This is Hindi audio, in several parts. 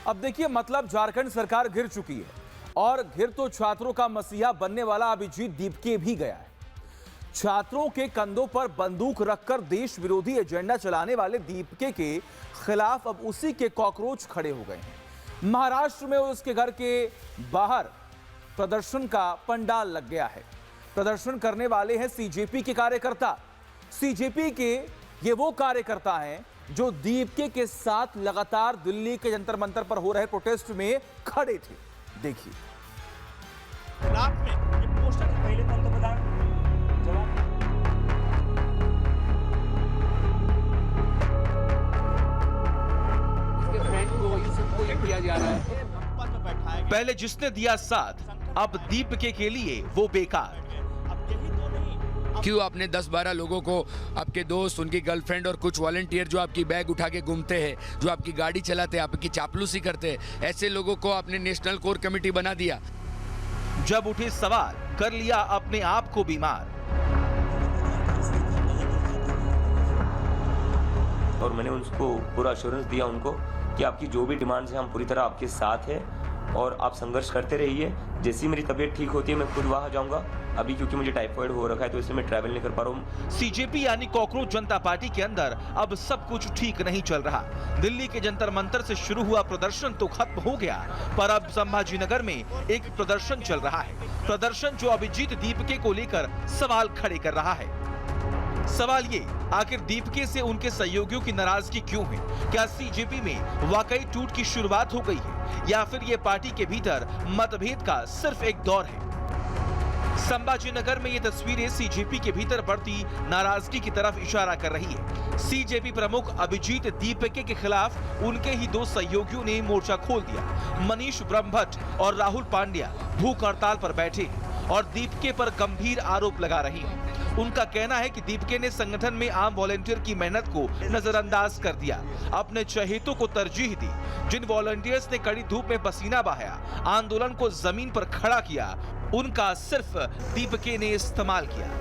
अब देखिए, मतलब झारखंड सरकार घिर चुकी है और घिर तो छात्रों का मसीहा बनने वाला अभिजीत दीपके भी गया है। छात्रों के कंधों पर बंदूक रखकर देश विरोधी एजेंडा चलाने वाले दीपके के खिलाफ अब उसी के कॉकरोच खड़े हो गए हैं। महाराष्ट्र में उसके घर के बाहर प्रदर्शन का पंडाल लग गया है। प्रदर्शन करने वाले हैं सीजेपी के कार्यकर्ता। सीजेपी के ये वो कार्यकर्ता हैं जो दीपके के साथ लगातार दिल्ली के जंतर मंतर पर हो रहे प्रोटेस्ट में खड़े थे। देखिए, रात में ये पोस्टर पहले कौन तो बता जवाब। इसके फ्रेंड को यूसुफ को ये किया जा रहा है। पहले जिसने दिया साथ, अब दीपके के लिए वो बेकार। क्यों आपने 10-12 लोगों को, आपके दोस्त, उनकी गर्लफ्रेंड और कुछ वॉलंटियर जो आपकी बैग उठा के घूमते हैं, जो आपकी गाड़ी चलाते हैं, आपकी चापलूसी करते हैं, ऐसे लोगों को आपने नेशनल कोर कमेटी बना दिया। जब उठे सवाल, कर लिया अपने आप को बीमार। और मैंने उनको पूरा अश्योरेंस दिया उनको कि आपकी जो भी डिमांड्स हैं हम पूरी तरह आपके साथ हैं और आप संघर्ष करते रहिए। जैसी मेरी तबीयत ठीक होती है मैं खुद वहाँ जाऊँगा। अभी क्योंकि मुझे टाइफाइड हो रखा है तो इसलिए मैं ट्रैवल नहीं कर पा रहा हूँ। सीजेपी यानी कॉकरोच जनता पार्टी के अंदर अब सब कुछ ठीक नहीं चल रहा। दिल्ली के जंतर मंतर से शुरू हुआ प्रदर्शन तो खत्म हो गया, पर अब संभाजीनगर में एक प्रदर्शन चल रहा है। प्रदर्शन जो अभिजीत दीपके को लेकर सवाल खड़े कर रहा है। सवाल ये, आखिर दीपके से उनके सहयोगियों की नाराजगी क्यों है? क्या सीजेपी में वाकई टूट की शुरुआत हो गई है या फिर ये पार्टी के भीतर मतभेद का सिर्फ एक दौर है? संभाजीनगर में ये तस्वीरें सीजेपी के भीतर बढ़ती नाराजगी की तरफ इशारा कर रही है। सीजेपी प्रमुख अभिजीत दीपके के खिलाफ उनके ही दो सहयोगियों ने मोर्चा खोल दिया। मनीष ब्रह्मभट्ट और राहुल पांड्या भूख हड़ताल पर बैठे हैं और दीपके पर गंभीर आरोप लगा रहे हैं। उनका कहना है कि दीपके ने संगठन में आम वॉलंटियर की मेहनत को नजरअंदाज कर दिया, अपने चहेतों को तरजीह दी। जिन वॉलंटियर्स ने कड़ी धूप में पसीना बहाया, आंदोलन को जमीन पर खड़ा किया, उनका सिर्फ दीपके ने इस्तेमाल किया।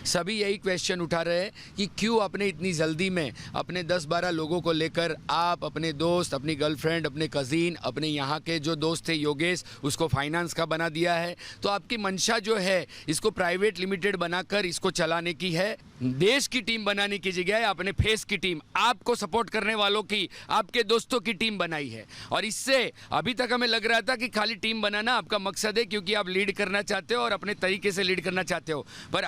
सभी यही क्वेश्चन उठा रहे हैं कि क्यों आपने इतनी जल्दी में अपने 10-12 लोगों को लेकर आप, अपने दोस्त, अपनी गर्लफ्रेंड, अपने कज़िन, अपने यहाँ के जो दोस्त थे योगेश, उसको फाइनेंस का बना दिया है। तो आपकी मंशा जो है इसको प्राइवेट लिमिटेड बनाकर इसको चलाने की है। देश की टीम बनाने की जगह आपने फेस की टीम, आपको सपोर्ट करने वालों की, आपके दोस्तों की टीम बनाई है। और इससे अभी तक हमें लग रहा था कि खाली टीम बनाना आपका मकसद है क्योंकि आप लीड करना चाहते हो और अपने तरीके से लीड करना चाहते हो। पर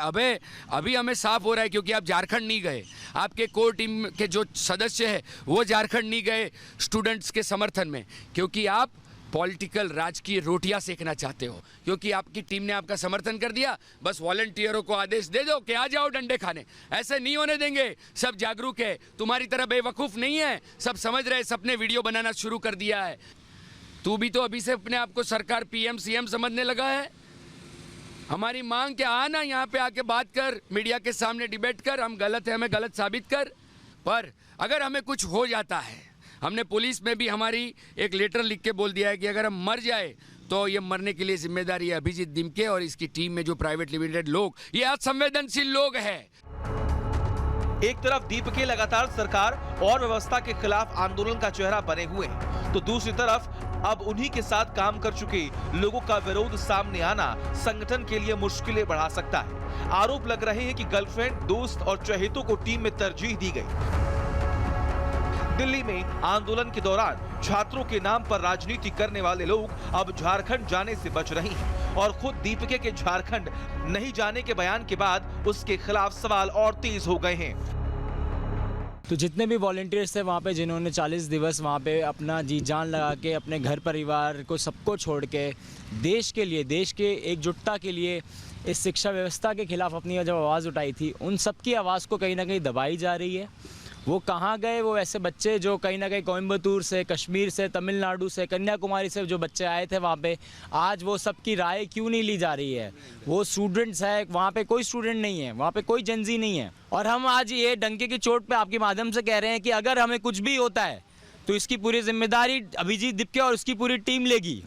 अभी हमें साफ हो रहा है क्योंकि आप झारखंड नहीं गए, आपके कोर टीम के जो सदस्य हैं वो झारखंड नहीं गए स्टूडेंट्स के समर्थन में, क्योंकि आप पॉलिटिकल राजकीय रोटियां सेकना चाहते हो। क्योंकि आपकी टीम ने आपका समर्थन कर दिया, बस वॉलंटियरों को आदेश दे दो कि आ जाओ डंडे खाने। ऐसे नहीं होने देंगे। सब जागरूक है, तुम्हारी तरह बेवकूफ़ नहीं है, सब समझ रहे, सबने वीडियो बनाना शुरू कर दिया है। तू भी तो अभी से अपने आप को सरकार PM CM समझने लगा है। हमारी मांग क्या, आना यहाँ पे आके बात कर, मीडिया के सामने डिबेट कर, हम गलत है हमें गलत साबित कर। पर अगर हमें कुछ हो जाता है, हमने पुलिस में भी हमारी एक लेटर लिख के बोल दिया है कि अगर हम मर जाए तो ये मरने के लिए जिम्मेदारी है अभिजीत दीपके और इसकी टीम में जो प्राइवेट लिमिटेड लोग, ये असंवेदनशील लोग हैं। एक तरफ दीपके लगातार सरकार और व्यवस्था के खिलाफ आंदोलन का चेहरा बने हुए हैं, तो दूसरी तरफ अब उन्हीं के साथ काम कर चुके लोगों का विरोध सामने आना संगठन के लिए मुश्किलें बढ़ा सकता है। आरोप लग रहे हैं कि गर्लफ्रेंड, दोस्त और चहेतों को टीम में तरजीह दी गई। दिल्ली में आंदोलन के दौरान छात्रों के नाम पर राजनीति करने वाले लोग अब झारखंड जाने से बच रहे हैं और खुद दीपके के झारखंड नहीं जाने के बयान के बाद उसके खिलाफ सवाल और तेज हो गए हैं। तो जितने भी वॉलंटियर्स थे वहाँ पे, जिन्होंने 40 दिवस वहाँ पे अपना जी जान लगा के अपने घर परिवार को सबको छोड़ के देश के लिए, देश के एकजुटता के लिए इस शिक्षा व्यवस्था के खिलाफ अपनी जब आवाज़ उठाई थी, उन सबकी आवाज़ को कहीं ना कहीं दबाई जा रही है। वो कहाँ गए वो ऐसे बच्चे जो कहीं ना कहीं कोयम्बतूर से, कश्मीर से, तमिलनाडु से, कन्याकुमारी से जो बच्चे आए थे वहाँ पे, आज वो सबकी राय क्यों नहीं ली जा रही है? वो स्टूडेंट्स है, वहाँ पे कोई स्टूडेंट नहीं है, वहाँ पे कोई जनजी नहीं है। और हम आज ये डंके की चोट पे आपके माध्यम से कह रहे हैं कि अगर हमें कुछ भी होता है तो इसकी पूरी जिम्मेदारी अभिजीत दीपके और उसकी पूरी टीम लेगी।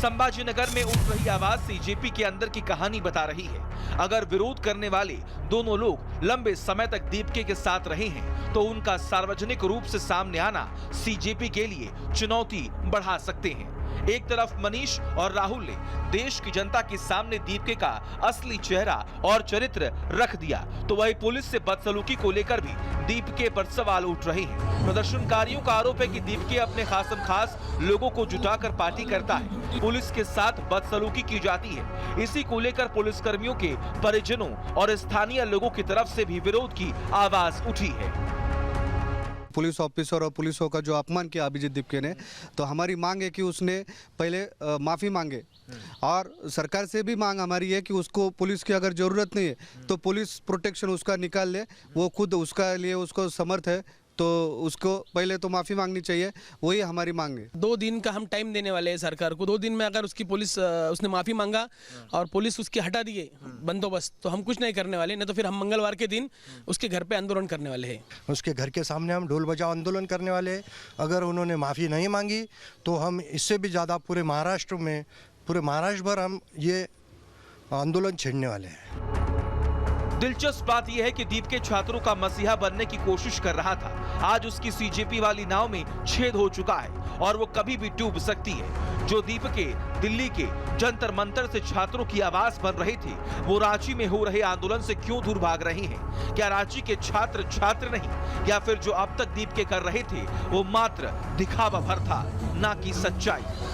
संभाजी नगर में उठ रही आवाज सीजेपी के अंदर की कहानी बता रही है। अगर विरोध करने वाले दोनों लोग लंबे समय तक दीपके के साथ रहे हैं तो उनका सार्वजनिक रूप से सामने आना सीजेपी के लिए चुनौती बढ़ा सकते हैं। एक तरफ मनीष और राहुल ने देश की जनता के सामने दीपके का असली चेहरा और चरित्र रख दिया, तो वही पुलिस से बदसलूकी को लेकर भी दीपके पर सवाल उठ रहे हैं। प्रदर्शनकारियों का आरोप है कि दीपके अपने खासम खास लोगों को जुटाकर पार्टी करता है, पुलिस के साथ बदसलूकी की जाती है। इसी को लेकर पुलिसकर्मियों के परिजनों और स्थानीय लोगों की तरफ से भी विरोध की आवाज उठी है। पुलिस ऑफिसर और पुलिसों का जो अपमान किया अभिजीत दीपके ने, तो हमारी मांग है कि उसने पहले माफ़ी मांगे और सरकार से भी मांग हमारी है कि उसको पुलिस की अगर ज़रूरत नहीं है तो पुलिस प्रोटेक्शन उसका निकाल ले, वो खुद उसका लिए उसको समर्थ है, तो उसको पहले तो माफ़ी मांगनी चाहिए, वही हमारी मांग है। 2 दिन का हम टाइम देने वाले हैं सरकार को। 2 दिन में अगर उसकी पुलिस उसने माफ़ी मांगा और पुलिस उसकी हटा दिए बंदोबस्त, तो हम कुछ नहीं करने वाले, नहीं तो फिर हम मंगलवार के दिन उसके घर पे आंदोलन करने वाले हैं। उसके घर के सामने हम ढोल बजाओ आंदोलन करने वाले हैं। अगर उन्होंने माफ़ी नहीं मांगी तो हम इससे भी ज़्यादा पूरे महाराष्ट्र भर हम ये आंदोलन छेड़ने वाले हैं। दिलचस्प बात यह है कि दीपके छात्रों का मसीहा बनने की कोशिश कर रहा था। आज उसकी सीजेपी वाली नाव में छेद हो चुका है और वो कभी भी डूब सकती है। जो दीपके दिल्ली के जंतर मंतर से छात्रों की आवाज बन रहे थे, वो रांची में हो रहे आंदोलन से क्यों दूर भाग रहे हैं? क्या रांची के छात्र नहीं, या फिर जो अब तक दीपके कर रहे थे वो मात्र दिखावा भर था, ना कि सच्चाई?